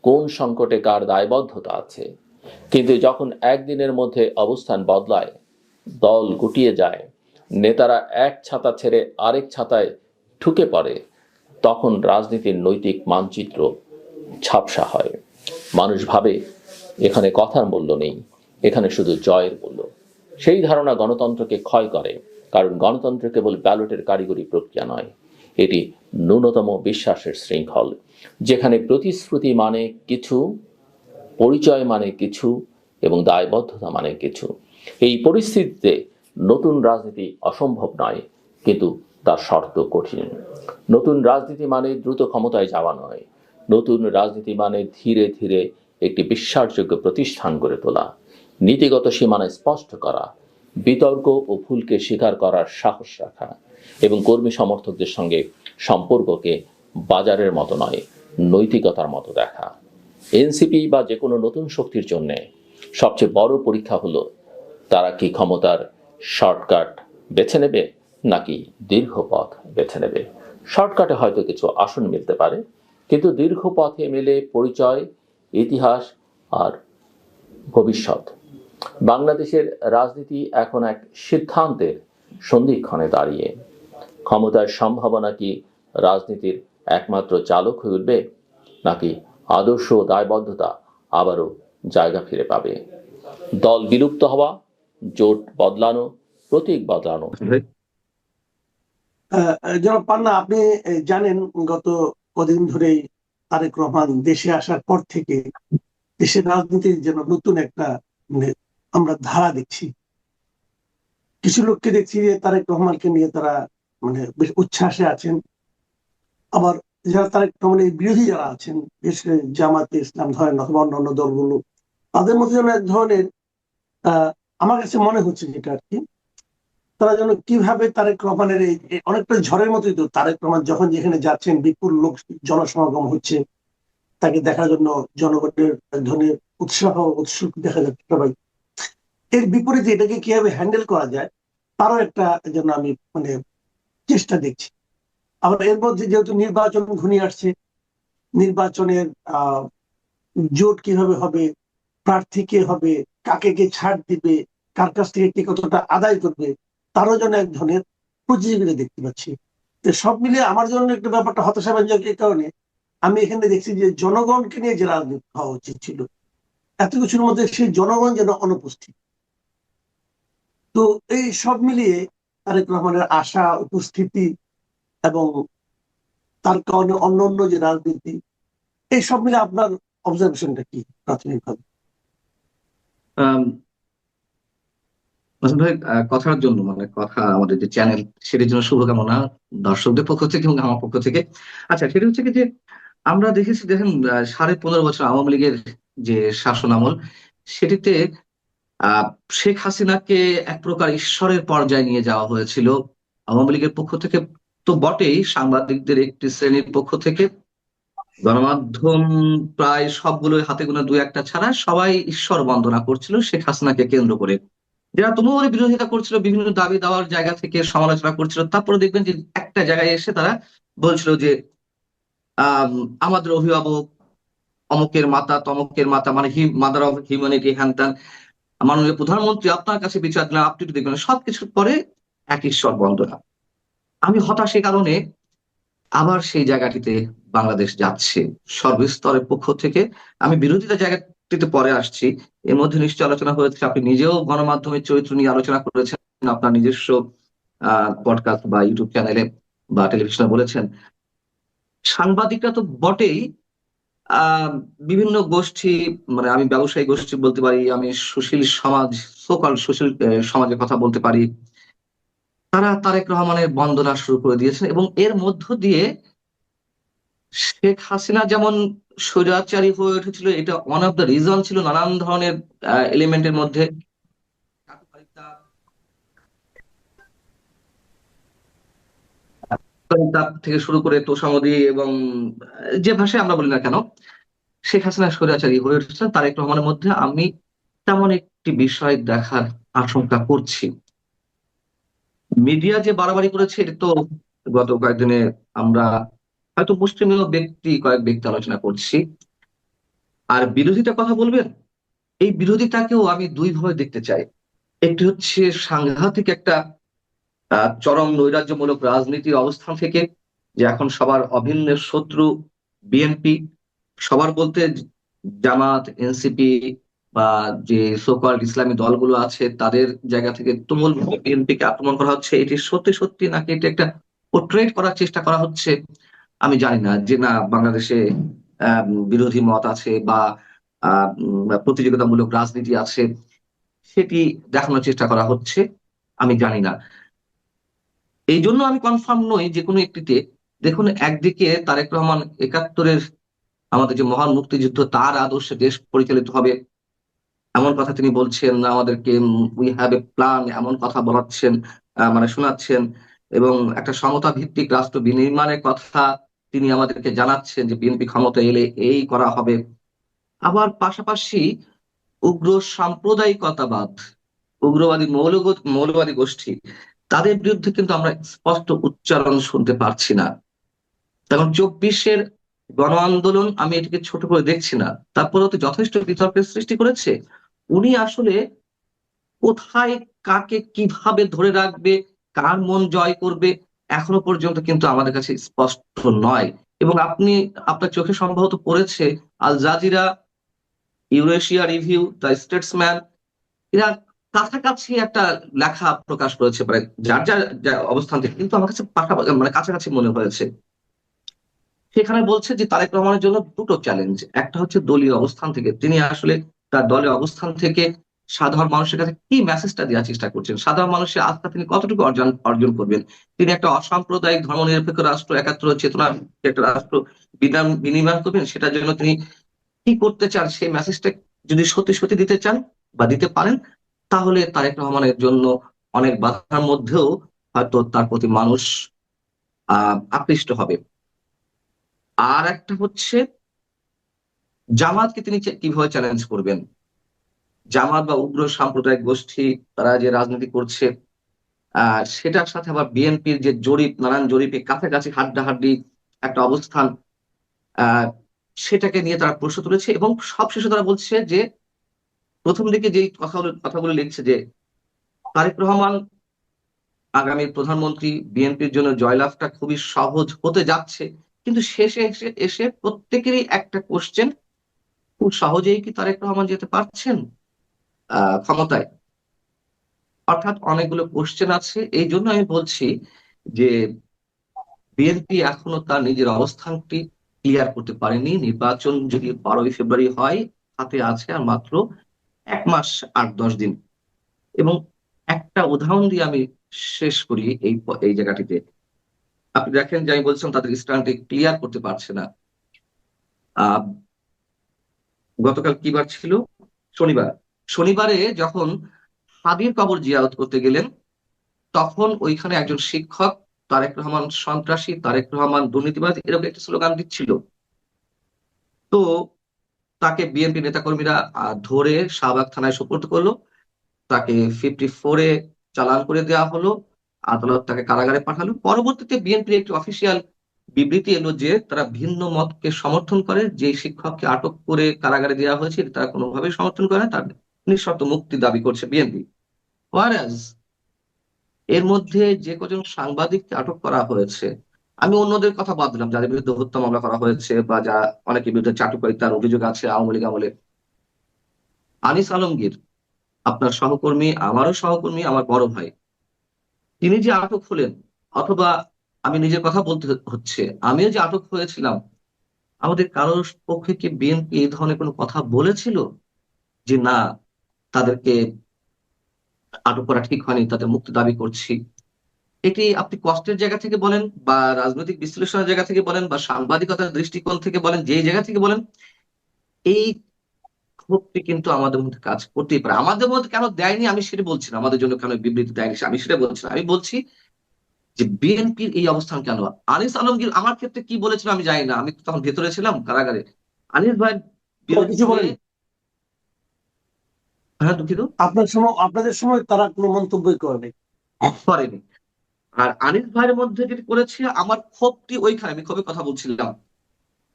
কোন সংকটে কার দায়বদ্ধতা আছে। কিন্তু যখন একদিনের মধ্যে অবস্থান বদলায়, দল গুটিয়ে যায়, নেতারা এক ছাতা ছেড়ে আরেক ছাতায় ঢুকে পড়ে, তখন রাজনীতির নৈতিক মানচিত্র ঝাপসা হয়। মানুষ ভাবে এখানে কথার মূল্য নেই, এখানে শুধু জয়ের মূল্য। সেই ধারণা গণতন্ত্রকে ক্ষয় করে, কারণ গণতন্ত্র কেবল ব্যালটের কারিগরি প্রক্রিয়া নয়, এটি ন্যূনতম বিশ্বাসের শৃঙ্খল, যেখানে প্রতিশ্রুতি মানে কিছু, পরিচয় মানে কিছু এবং দায়বদ্ধতা মানে কিছু। এই পরিস্থিতিতে নতুন রাজনীতি অসম্ভব নয়, কিন্তু তার শর্ত কঠিন। নতুন রাজনীতি মানে দ্রুত ক্ষমতায় যাওয়া নয়, নতুন রাজনীতি মানে ধীরে ধীরে একটি বিশ্বাসযোগ্য প্রতিষ্ঠান গড়ে তোলা, নীতিগত সীমানা স্পষ্ট করা, বিতর্ক ও ভুলকে স্বীকার করার সাহস রাখা এবং কর্মী সমর্থকদের সঙ্গে সম্পর্ককে বাজারের মতো নয়, নৈতিকতার মতো দেখা। এনসিপি বা যে কোনো নতুন শক্তির জন্য সবচেয়ে বড় পরীক্ষা হলো তারা কি ক্ষমতার শর্টকাট বেছে নেবে নাকি দীর্ঘ পথ বেছে নেবে। শর্টকাটে হয়তো কিছু আসন মিলতে পারে, কিন্তু দীর্ঘ পথে মেলে পরিচয়, ইতিহাস আর ভবিষ্যৎ। বাংলাদেশের রাজনীতি এখন এক সিদ্ধান্তের সন্ধিক্ষণে দাঁড়িয়ে। ক্ষমতার সম্ভাবনা কি রাজনীতির একমাত্র চালক হয়ে উঠবে, নাকি আদর্শ ও দায়বদ্ধতা আবারও জায়গা ফিরে পাবে? দল বিলুপ্ত হওয়া, জোট বদলানো, প্রতীক বদলানো। জনাব পান্না, আপনি জানেন গত কদিন ধরেই তারেক রহমান দেশে আসার পর থেকে দেশের রাজনীতির যেন নতুন একটা আমরা ধারা দেখছি। কিছু লোককে দেখছি যে তারেক রহমানকে নিয়ে তারা বেশ উচ্ছ্বাসে আছেন, আবার যারা তারেক রহমানের বিরোধী যারা আছেন, বিশেষ করে জামাতে ইসলাম ধরেন অথবা অন্যান্য দলগুলো, তাদের মধ্যে যেন এক ধরনের আমার কাছে মনে হচ্ছে যেটা আর কি, তারা যেন কিভাবে তারেক রহমানের অনেকটা ঝড়ের মতোই তো তারেক রহমান যখন যেখানে যাচ্ছেন বিপুল লোক জনসমাগম হচ্ছে, তাকে দেখার জন্য জনগণের এক ধরনের উৎসুক দেখা যাচ্ছে সবাই। এর বিপরীতে এটাকে কিভাবে হ্যান্ডেল করা যায় তারও একটা যেন আমি মানে চেষ্টা দেখছি। আবার এর মধ্যে যেহেতু নির্বাচন ঘনিয়ে আসছে, নির্বাচনের জোট কিভাবে হবে, প্রার্থী কে হবে, কাকে কে ছাড় দিবে, কার কাছ থেকে কে কতটা আদায় করবে, তারও যেন এক ধরনের প্রতিযোগিতা দেখতে পাচ্ছি। তো সব মিলিয়ে আমার জন্য একটা ব্যাপারটা হতাশাব্যঞ্জক এই কারণে, আমি এখানে দেখছি যে জনগণকে নিয়ে যে রাজনীতি হওয়া উচিত ছিল, এত কিছুর মধ্যে সেই জনগণ যেন অনুপস্থিত। তো এই সব মিলিয়ে তারেক রহমানের আশা, উপস্থিতি এবং তার কারণে অন্য যে রাজনীতি, এই সব মিলে আপনার অবজারভেশনটা কি প্রাথমিকভাবে? আম, মাসুদ ভাই, কথার জন্য মানে কথা আমাদের যে চ্যানেল সেটার জন্য শুভকামনা দর্শকদের পক্ষ থেকে এবং আমার পক্ষ থেকে। আচ্ছা, সেটা হচ্ছে কি যে আমরা দেখেছি, দেখেন 15.5 বছর আওয়ামী লীগের যে শাসন আমল, সেটিতে আহ শেখ হাসিনাকে এক প্রকার ঈশ্বরের পর্যায়ে নিয়ে যাওয়া হয়েছিল আওয়ামী লীগের পক্ষ থেকে। তো বটেই, সাংবাদিকদের একটি শ্রেণীর পক্ষ থেকে, গণমাধ্যম প্রায় সবগুলোই হাতে গোনা দু একটা ছাড়া সবাই ঈশ্বর বন্দনা করছিল শেখ হাসিনাকে কেন্দ্র করে। যারা তুমুল বিরোধিতা করছিল, বিভিন্ন দাবি দেওয়ার জায়গা থেকে সমালোচনা করছিল, তারপরে দেখবেন যে একটা জায়গায় এসে তারা বলছিল যে আমাদের অভিভাবক অমুকের মাতা তমকের মাতা, মানে মাদার অফ হিউম্যানিটি, হ্যান ত্যান, মাননীয় প্রধানমন্ত্রী আপনার কাছে বিচার দিলেন, আপনি একটু দেখবেন, সবকিছুর পরে এক ঈশ্বর বন্দনা। আমি হতাশ এই কারণে আবার সেই জায়গাটিতে বাংলাদেশ যাচ্ছে সর্বস্তরের পক্ষ থেকে। আমি বিরোধিতা জায়গাটিতে পরে আসছি, এর মধ্যে নিশ্চয় আলোচনা হয়েছে, আপনি নিজেও গণমাধ্যমের চরিত্র নিয়ে আলোচনা করেছেন আপনার নিজস্ব পডকাস্ট বা ইউটিউব চ্যানেলে বা টেলিভিশনে বলেছেন। সাংবাদিকরা তো বটেই, আহ বিভিন্ন গোষ্ঠী, মানে আমি ব্যবসায়ী গোষ্ঠী বলতে পারি, আমি সুশীল সমাজ, সোকাল সুশীল সমাজের কথা বলতে পারি, তারা তারেক রহমানের বন্দনা শুরু করে দিয়েছেন। এবং এর মধ্য দিয়ে শেখ হাসিনা যেমন স্বৈরাচারী হয়ে উঠেছিল, এটা ওয়ান অফ দ্য রিজন ছিল, নানান ধরনের এলিমেন্টের মধ্যে থেকে শুরু করে তোষামোদী এবং যে ভাষায় আমরা বলি না কেন, শেখ হাসিনা স্বৈরাচারী হয়ে উঠেছিলেন। তারেক রহমানের মধ্যে আমি তেমন একটি বিষয় দেখার আশঙ্কা করছি। মিডিয়া যে বাড়াবাড়ি করেছে, এটা তো গত কয়েকদিনে আমরা হয়তো মুষ্টিমেয় কয়েক ব্যক্তি আলোচনা করছি। আর বিরোধিতা কথা বলবেন, এই বিরোধিতাকেও আমি দুই ভাবে দেখতে চাই। একটি হচ্ছে সাংঘাতিক একটা চরম নৈরাজ্যমূলক রাজনীতির অবস্থান থেকে, যে এখন সবার অভিন্ন শত্রু বিএনপি, সবার বলতে জামাত, এনসিপি বা যে সোকল্ড ইসলামী দলগুলো আছে, তাদের জায়গা থেকে তুমুল বিএনপি কে আক্রমণ করা হচ্ছে। এটি সত্যি সত্যি নাকি এটা একটা পোর্ট্রেট করার চেষ্টা করা হচ্ছে, আমি জানি না। যে না, বাংলাদেশে বিরোধী মত আছে বা প্রতিযোগিতামূলক রাজনীতি আছে, সেটি দেখানোর চেষ্টা করা হচ্ছে, আমি জানি না। এই জন্য আমি কনফার্ম নই যে কোনো একটিতে। দেখুন, একদিকে তারেক রহমান 71-এর আমাদের যে মহান মুক্তিযুদ্ধ, তার আদর্শে দেশ পরিচালিত হবে এমন কথা তিনি বলছেন, আমাদেরকে উই হ্যাভ এ প্ল্যান এমন কথা বলাচ্ছেন, মানে শোনাচ্ছেন, এবং একটা সমতা ভিত্তিক রাষ্ট্র বিনির্মাণের কথা তিনি আমাদেরকে জানাচ্ছেন যে বিএনপি ক্ষমতা এলে এই করা হবে। আবার পাশাপাশি উগ্র সাম্প্রদায়িকতাবাদ, উগ্রবাদী মৌলবাদী গোষ্ঠী, তাদের বিরুদ্ধে কিন্তু আমরা স্পষ্ট উচ্চারণ শুনতে পারছি না। তখন 24-এর গণ আন্দোলন, আমি এটাকে ছোট করে দেখছি না, তারপরেও তো যথেষ্ট বিতর্কের সৃষ্টি করেছে। উনি আসলে কোথায় কাকে কিভাবে ধরে রাখবে, কার মন জয় করবে, এখনো পর্যন্ত কিন্তু আমাদের কাছে স্পষ্ট নয়। এবং আপনি আপনার চোখে সম্ভবত পড়েছে, Al Jazeera, Eurasia Review, the Statesman, এরা কাছাকাছি একটা লেখা প্রকাশ করেছে, মানে যার যার অবস্থান থেকে, কিন্তু আমার কাছে মানে কাছাকাছি মনে হয়েছে। সেখানে বলছে যে তারেক রহমানের জন্য দুটো চ্যালেঞ্জ। একটা হচ্ছে দলীয় অবস্থান থেকে, তিনি আসলে তার দলীয় অবস্থান থেকে সাধারণ মানুষের কাছে কি মেসেজটা দেওয়ার চেষ্টা করছেন, সাধারণ মানুষের আস্থা তিনি কতটুকু অর্জন করবেন। তিনি একটা অসাম্প্রদায়িক ধর্মনিরপেক্ষ রাষ্ট্র, একাত্তর চেতনার একটা রাষ্ট্র বিনির্মাণ করবেন, সেটার জন্য তিনি কি করতে চান, সেই মেসেজটা যদি সত্যি সত্যি দিতে চান বা দিতে পারেন, তাহলে তারেক রহমানের জন্য অনেক বাধার মধ্যেও হয়তো তার প্রতি মানুষ আকৃষ্ট হবে। আর একটা হচ্ছে জামাতকে তিনি কিভাবে চ্যালেঞ্জ করবেন। জামাত বা উগ্র সাম্প্রদায়িক গোষ্ঠী তারা যে রাজনীতি করছে, সেটার সাথে আবার বিএনপির যে জরিপ, নানান জরিপে কাছাকাছি হাড্ডাহাড্ডি একটা অবস্থান, আহ সেটাকে নিয়ে তারা প্রশ্ন তুলেছে। এবং সবশেষে তারা বলছে যে প্রথম দিকে যে কথাগুলো লিখছে যে তারেক রহমান আগামী প্রধানমন্ত্রী, বিএনপির জন্য জয়লাভটা খুবই সহজ হতে যাচ্ছে, কিন্তু শেষে এসে এসে প্রত্যেকেরই একটা কোশ্চেন, খুব সহজেই কি তারেক রহমান যেতে পারছেন ক্ষমতায়? অর্থাৎ অনেকগুলো কোশ্চেন আছে। এই জন্য আমি বলছি যে বিএনপি এখনো তার নিজের অবস্থানটি ক্লিয়ার করতে পারেনি। নির্বাচন যদি 12ই ফেব্রুয়ারি হয়, হাতে আছে আর মাত্র 1 মাস 8-10 দিন। এবং একটা উদাহরণ দিয়ে আমি শেষ করি এই জায়গাটিতে। আপনি দেখেন যে আমি বলছিলাম তাদের স্ট্যান্ডটি ক্লিয়ার করতে পারছে না। আহ গতকাল কি বার ছিল? শনিবার। শনিবারে যখন হাদির কবর জিয়ারত করতে গেলেন, তখন ওইখানে একজন শিক্ষক তারেক রহমান সন্ত্রাসী, তারেক রহমান দুর্নীতিবাজ, এরকম একটা স্লোগান দিচ্ছিল। তো তাকে বিএনপি নেতাকর্মীরা ধরে শাহবাগ থানায় সোপর্দ করলো। তাকে 54-এ চালান করে দেওয়া হলো। আদালত তাকে কারাগারে পাঠালো। পরবর্তীতে বিএনপির একটি অফিসিয়াল বিবৃতি এলো যে তারা ভিন্ন মতকে সমর্থন করে, যে শিক্ষককে আটক করে কারাগারে দেওয়া হয়েছে তারা কোনোভাবেই সমর্থন করে না, তার নিঃশর্ত মুক্তি দাবি করছে বিএনপি। এর মধ্যে যে কজন সাংবাদিককে আটক করা হয়েছে, আমি অন্যদের কথা বাদ দিলাম যাদের বিরুদ্ধে হত্যা মামলা করা হয়েছে বা যা অনেকের বিরুদ্ধে চাটুকারিতার অভিযোগ আছে আওয়ামী লীগ আমলে, আনিস আলমগীর আপনার সহকর্মী, আমারও সহকর্মী, আমার বড় ভাই, তিনি যে আটক হলেন, অথবা আমি নিজের কথা বলতে হচ্ছে, আমিও যে আটক হয়েছিলাম, আমাদের কারোর পক্ষে কি বিএনপি এই ধরনের কোনো কথা বলেছিল যে না, তাদেরকে আটক করা ঠিক হয়নি, তাদের মুক্তি দাবি করছি? এটি আপনি কষ্টের জায়গা থেকে বলেন বা রাজনৈতিক বিশ্লেষণের জায়গা থেকে বলেন বা সাংবাদিকতার দৃষ্টিকোণ থেকে বলেন, যেই জায়গা থেকে বলেন, এই ক্ষোভটি কিন্তু আমাদের মধ্যে কাজ করতেই পারে। আমাদের মধ্যে কেন দেয়নি আমি সেটা বলছি না, আমাদের জন্য কেন বিবৃতি দেয়নি আমি সেটা বলছি না। আমি বলছি যে বিএনপির এই অবস্থান কেন। আনিস আলমগীর আমার ক্ষেত্রে কি বলেছিল আমি জানি না, আমি তো তখন ভেতরে ছিলাম কারাগারে। আনিস ভাই কিছু বিরুদ্ধে, বলেন? হ্যাঁ দুঃখিত, আপনাদের সময় তারা কোনো মন্তব্যই করেনি? করেনি। আর আনিস ভাইয়ের মধ্যে যেটি করেছে, আমার ক্ষোভটি ওইখানে, আমি ক্ষোভের কথা বলছিলাম।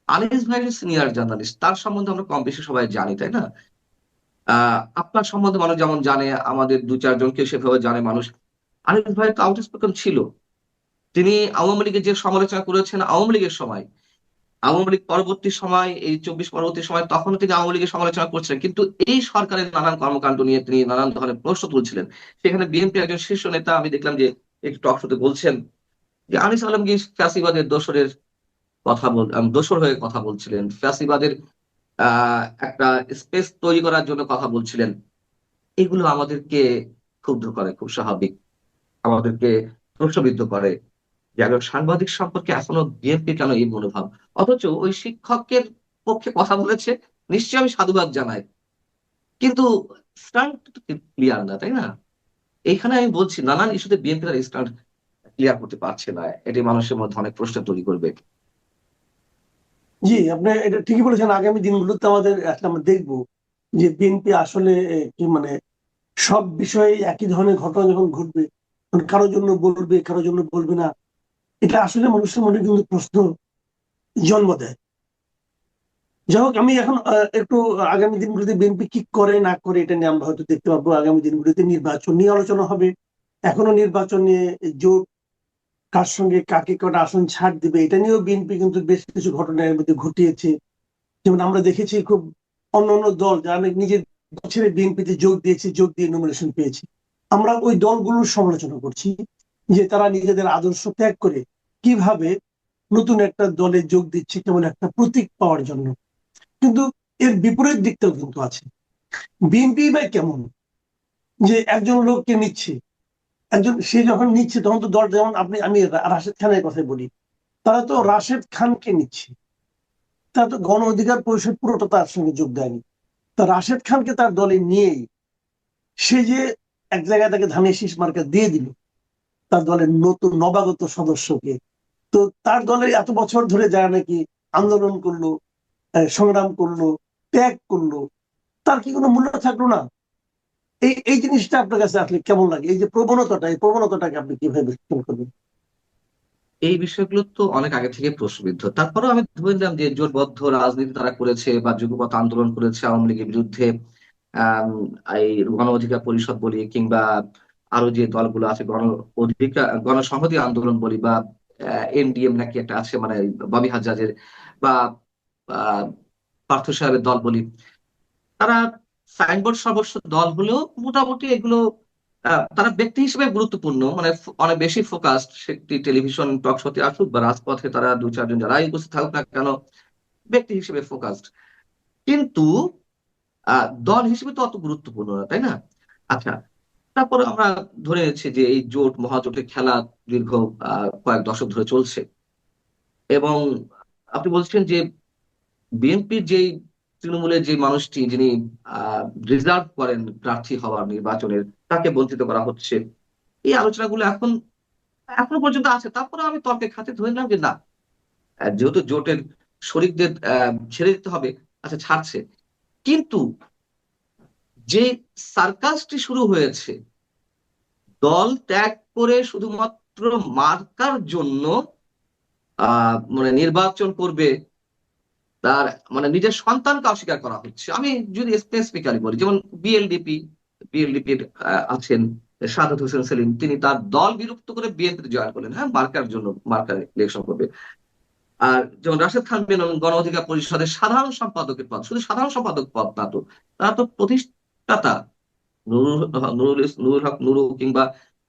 আনিস ভাই সিনিয়র জার্নালিস্ট, তার সম্বন্ধে আমরা কম বেশি সবাই জানি, তাই না? আপনার সম্বন্ধে মানুষ যেমন জানে, আমাদের 2-4 জনকে সেভাবে জানে মানুষ। আনিস ভাই তো আউটস্পোকেন ছিল। তিনি আওয়ামী লীগের যে সমালোচনা করেছেন আওয়ামী লীগের সময়, আওয়ামী লীগ পরবর্তী সময়, এই 24 পরবর্তী সময়, তখন তিনি আওয়ামী লীগের সমালোচনা করছিলেন, কিন্তু এই সরকারের নানান কর্মকাণ্ড নিয়ে তিনি নানান ধরনের প্রশ্ন তুলছিলেন। সেখানে বিএনপি একজন শীর্ষ নেতা, আমি দেখলাম যে একটু টক শোতে বলছেন যে আনিস আলমগীর ফ্যাসিবাদের দোসর হয়ে কথা বলছিলেন, ফ্যাসিবাদের একটা স্পেস তৈরি করার জন্য কথা বলছিলেন। এগুলো আমাদেরকে ক্ষুব্ধ করে, খুব স্বাভাবিক, আমাদেরকে প্রশ্নবিদ্ধ করে যে একজন সাংবাদিক সম্পর্কে এখনো বিএনপি কেন এই মনোভাব। অথচ ওই শিক্ষকের পক্ষে কথা বলেছে, নিশ্চয়ই আমি সাধুবাদ জানাই, কিন্তু স্ট্যান্ড ক্লিয়ার না, তাই না? এইখানে আমি বলছি নানান ইস্যুতে বিএনপি তার স্ট্যান্ড ক্লিয়ার করতে পারছে না, এটি মানুষের মধ্যে অনেক প্রশ্ন তৈরি করবে। জি, আপনি এটা ঠিকই বলেছেন। আগামী দিনগুলোতে আমাদের আসলে আমরা দেখবো যে বিএনপি আসলে কি মানে সব বিষয়ে একই ধরনের ঘটনা যখন ঘটবে, তখন কারোর জন্য বলবে, কারোর জন্য বলবে না, এটা আসলে মানুষের মনে কিন্তু প্রশ্ন জন্ম দেয়। যাই হোক, আমি এখন একটু আগামী দিনগুলোতে বিএনপি কি করে না করে এটা নিয়ে আমরা হয়তো দেখতে পাবো। আগামী দিনগুলোতে নির্বাচন নিয়ে আলোচনা হবে। এখনো নির্বাচন নিয়ে জোট, কার সঙ্গে কাকে কটা আসন ছাড় দিবে, এটা নিয়েও বিএনপি কিন্তু বেশ কিছু ঘটনা এর মধ্যে ঘটিয়েছে। যেমন আমরা দেখেছি খুব অন্যান্য দল যারা নিজের ছেড়ে বিএনপিতে যোগ দিয়েছে, যোগ দিয়ে নমিনেশন পেয়েছে, আমরা ওই দলগুলোর সমালোচনা করছি যে তারা নিজেদের আদর্শ ত্যাগ করে কিভাবে নতুন একটা দলে যোগ দিচ্ছে কেমন একটা প্রতীক পাওয়ার জন্য। কিন্তু এর বিপরীত দিকটাও কিন্তু আছে। বিএনপি বা কেমন যে একজন লোককে নিচ্ছে, একজন সে যখন নিচ্ছে তখন তো দল, যেমন আমি রাশেদ খানের কথা বলি, তারা তো রাশেদ খানকে নিচ্ছে, তারা তো গণ অধিকার পরিষদ পুরোটা তার সঙ্গে যোগ দেয়নি। তা রাশেদ খানকে তার দলে নিয়েই সে যে এক জায়গায় তাকে ধানের শীষ মার্কা দিয়ে দিল তার দলের নতুন নবাগত সদস্যকে। তো তার দলের এত বছর ধরে যারা নাকি আন্দোলন করলো, সংগ্রাম করলো, ত্যাগ করলো, তার কি কোনো মূল্য থাকলো না? এই এই জিনিসটা আপনার কাছে আসলে কেমন লাগে? এই যে প্রবণতাটা, এই প্রবণতাটাকে আপনি কিভাবে বিশ্লেষণ করবেন? এই বিষয়গুলো তো অনেক আগে থেকে প্রশ্নবিদ্ধ। তারপরেও আমি ধরে নিলাম যে জোটবদ্ধ রাজনীতি তারা করেছে বা যুগপৎ আন্দোলন করেছে আওয়ামী লীগের বিরুদ্ধে। আহ এই গণ অধিকার পরিষদ বলি কিংবা আরো যে দলগুলো আছে গণসংহতি আন্দোলন বলি বা এনডিএম নাকি একটা আছে, মানে ববি হাজ্জাজের বা আহ, পার্থ সাহেবের দল বলি, তারা সাইনবোর্ড সদস্য দল হলেও মোটামুটি এগুলো তারা ব্যক্তি হিসেবে গুরুত্বপূর্ণ, মানে অনেক বেশি ফোকাসড। সেটি টেলিভিশন টক শোতে আসুক বা রাজপথে তারা দু চারজন যারাই উপস্থিত থাকুক না কেন, ব্যক্তি হিসেবে ফোকাসড। কিন্তু দল হিসেবে তো অত গুরুত্বপূর্ণ না, তাই না? আচ্ছা, তারপরে আমরা ধরে নিচ্ছি যে এই জোট মহাজোটের খেলা দীর্ঘ কয়েক দশক ধরে চলছে, এবং আপনি বলছেন যে বিএনপির যে তৃণমূলের যে মানুষটি যিনি রিজার্ভ করেন প্রার্থী হওয়ার নির্বাচনের, তাকে বঞ্চিত করা হচ্ছে। এই আলোচনাগুলো এখনো পর্যন্ত আছে। তারপরে আমি তর্কের খাতে ধরে নিলাম যে না, যেহেতু জোটের শরিকদের ছেড়ে দিতে হবে, আচ্ছা ছাড়ছে, কিন্তু যে সার্কাসটি শুরু হয়েছে দল ত্যাগ করে শুধুমাত্র মার্কার জন্য মানে নির্বাচন করবে, তার মানে নিজের সন্তানকে অস্বীকার করা হচ্ছে। আমি যদি স্পেসিফিক্যালি বলি, যেমন বিএলডিপির আছেন সাদত হোসেন সেলিম, তিনি তার দল বিলুপ্ত করে বিএনপিতে জয়েন করলেন, হ্যাঁ, মার্কার জন্য, মার্কার ইলেকশন করবে। আর যেমন রাশেদ খান মেনন গণ অধিকার পরিষদের সাধারণ সম্পাদকের পদ, শুধু সাধারণ সম্পাদক পদ না তো, তারা তো প্রতিষ্ঠাতা নুরুল হক নুরু কিংবা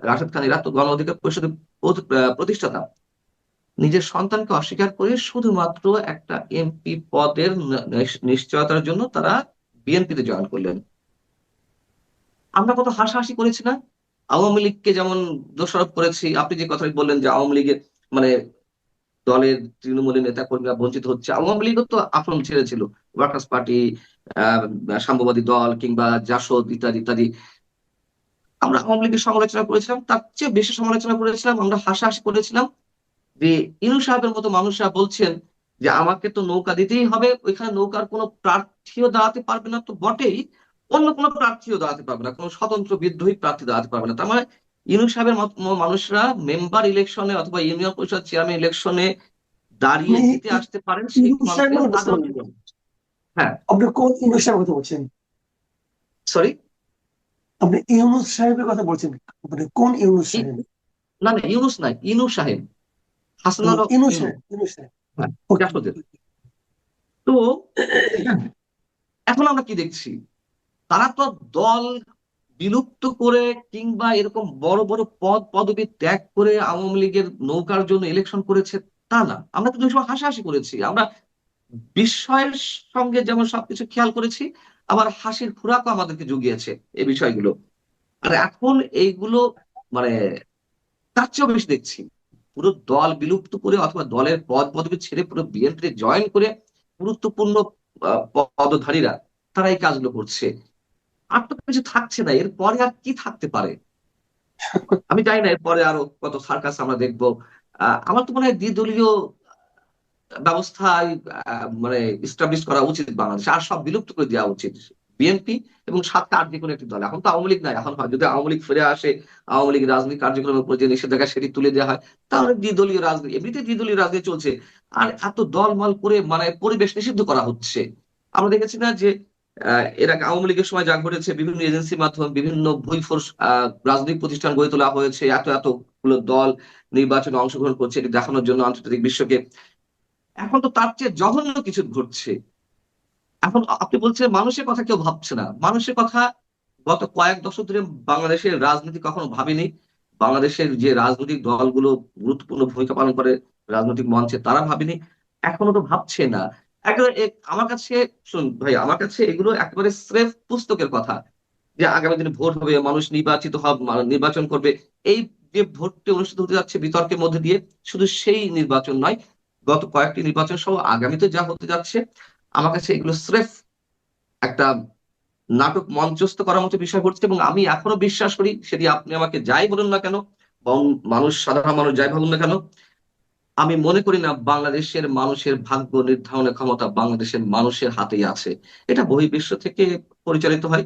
রাশেদ খান, এরা তো গণ অধিকার পরিষদের প্রতিষ্ঠাতা। নিজের সন্তানকে অস্বীকার করে শুধুমাত্র একটা এমপি পদের নিশ্চয়তার জন্য তারা বিএনপিতে জয়েন করলেন। আমরা কত হাসাহাসি করেছি না? আওয়ামী লীগকে যেমন দোষারোপ করেছি, আপনি যে কথাটি বললেন যে আওয়ামী লীগের মানে দলের তৃণমূলের নেতা কর্মীরা বঞ্চিত হচ্ছে, আওয়ামী লীগও তো আফ্রন ছেড়েছিল, ওয়ার্কার্স পার্টি, সাম্যবাদী দল কিংবা জাসদ ইত্যাদি ইত্যাদি। আমরা আওয়ামী লীগের সমালোচনা করেছিলাম, তার চেয়ে বেশি সমালোচনা করেছিলাম, আমরা হাসাহাসি করেছিলাম যে ইনু সাহেবের মতো মানুষরা বলছেন যে আমাকে তো নৌকা দিতেই হবে, ওইখানে নৌকার কোনো প্রার্থীও দাঁড়াতে পারবে না তো বটেই, অন্য কোনো প্রার্থীও দাঁড়াতে পারবে না, কোনো স্বতন্ত্র বিদ্রোহী প্রার্থী দাঁড়াতে পারবে না। তার মানে ইনু সাহেবের মানুষরা মেম্বার ইলেকশনে অথবা ইউনিয়ন পরিষদ চেয়ারম্যান ইলেকশনে দাঁড়িয়ে আপনি জিতে আসতে পারেন সেই ইউনূস সাহেবের মানুষের কথা সাধারণ বলছেন? জীবন। হ্যাঁ, আপনি কোন ইউনূস সাহেবের কথা বলছেন? সরি, আপনি ইউনূস সাহেবের কথা বলছেন? মানে কোন ইউনূস সাহেব? না না, ইউনুস নাই, ইনু সাহেব, হাসানুল হক ইউনূস ইনু। সাহেব, ইউনূস সাহেব। হ্যাঁ, ওকে। জাসদের। তো এখন আমরা কি দেখছি, তারা তো দল বিলুপ্ত করে কিংবা এরকম বড় বড় পদবি ত্যাগ করে আওয়ামী লীগের নৌকার জন্য ইলেকশন করেছে তা না। আমরা কিন্তু ওই সময় হাসাহাসি করেছি, আমরা বিস্ময়ের সঙ্গে যেমন সবকিছু খেয়াল করেছি, আবার হাসির খোরাকও আমাদেরকে জুগিয়েছে এই বিষয়গুলো। আর এখন এইগুলো মানে তার চেয়েও বেশি দেখছি, পুরো দল বিলুপ্ত করে অথবা দলের পদবি ছেড়ে পুরো বিএনপিতে জয়েন করে গুরুত্বপূর্ণ পদধারীরা তারা এই কাজগুলো করছে। আর তো কিছু থাকছে না, এরপরে আর কি থাকতে পারে? আমি জানি না এরপরে আরো কত সার্কাস আমরা দেখবো। আমার তো মনে হয় দ্বিদলীয় ব্যবস্থায় মানে ইস্টাবলিশ করা উচিত বাংলাদেশে, আর সব বিলুপ্ত করে দেওয়া উচিত। বিএনপি এবং 7টা 8 যে কোনো একটি দল, এখন তো আওয়ামী লীগ নাই, এখন হয় যদি আওয়ামী লীগ ফিরে আসে, আওয়ামী লীগ রাজনৈতিক কার্যক্রমের উপর যে নিষেধাজ্ঞা সেটি তুলে দেওয়া হয়, তাহলে দ্বিদলীয় রাজনীতি, এমনিতে দ্বিদলীয় রাজনীতি চলছে। আর এত দলমল করে মানে পরিবেশ নিষিদ্ধ করা হচ্ছে। আমরা দেখেছি না যে এর আগে আওয়ামী লীগের সময় যা ঘটেছে, বিভিন্ন এজেন্সির মাধ্যমে বিভিন্ন ভুইফোর্স রাজনৈতিক প্রতিষ্ঠান গড়ে তোলা হয়েছে, এতগুলো দল নির্বাচনে অংশগ্রহণ করছে এটি দেখানোর জন্য আন্তর্জাতিক বিশ্বকে। এখন তো তার চেয়ে জঘন্য কিছু ঘটছে। এখন আপনি বলছেন মানুষের কথা কেউ ভাবছে না, মানুষের কথা গত কয়েক দশক ধরে বাংলাদেশের রাজনীতি কখনো ভাবেনি। বাংলাদেশের যে রাজনৈতিক দলগুলো গুরুত্বপূর্ণ ভূমিকা পালন করে রাজনৈতিক মঞ্চে, তারা ভাবেনি, এখনো তো ভাবছে না। একেবারে আমার কাছে, শুন ভাই, আমার কাছে এগুলো একেবারে স্রেফ পুস্তকের কথা, যে আগামী দিনে ভোট হবে, মানুষ নির্বাচিত হবে, নির্বাচন করবে, এই যে ভোটটি অনুষ্ঠিত হতে যাচ্ছে বিতর্কের মধ্যে দিয়ে, শুধু সেই নির্বাচন নয়, গত কয়েকটি নির্বাচন সহ আগামীতে যা হতে যাচ্ছে, আমার কাছে এগুলো স্রেফ একটা নাটক মঞ্চস্থ করার মতো বিষয় ঘটছে, এবং আমি এখনো বিশ্বাস করি, সেটি আপনি আমাকে যাই বলুন না কেন বা সাধারণ মানুষ যাই ভাবুন না কেন, আমি মনে করি না বাংলাদেশের মানুষের ভাগ্য নির্ধারণের ক্ষমতা বাংলাদেশের মানুষের হাতেই আছে। এটা বহির্বিশ্ব থেকে পরিচালিত হয়।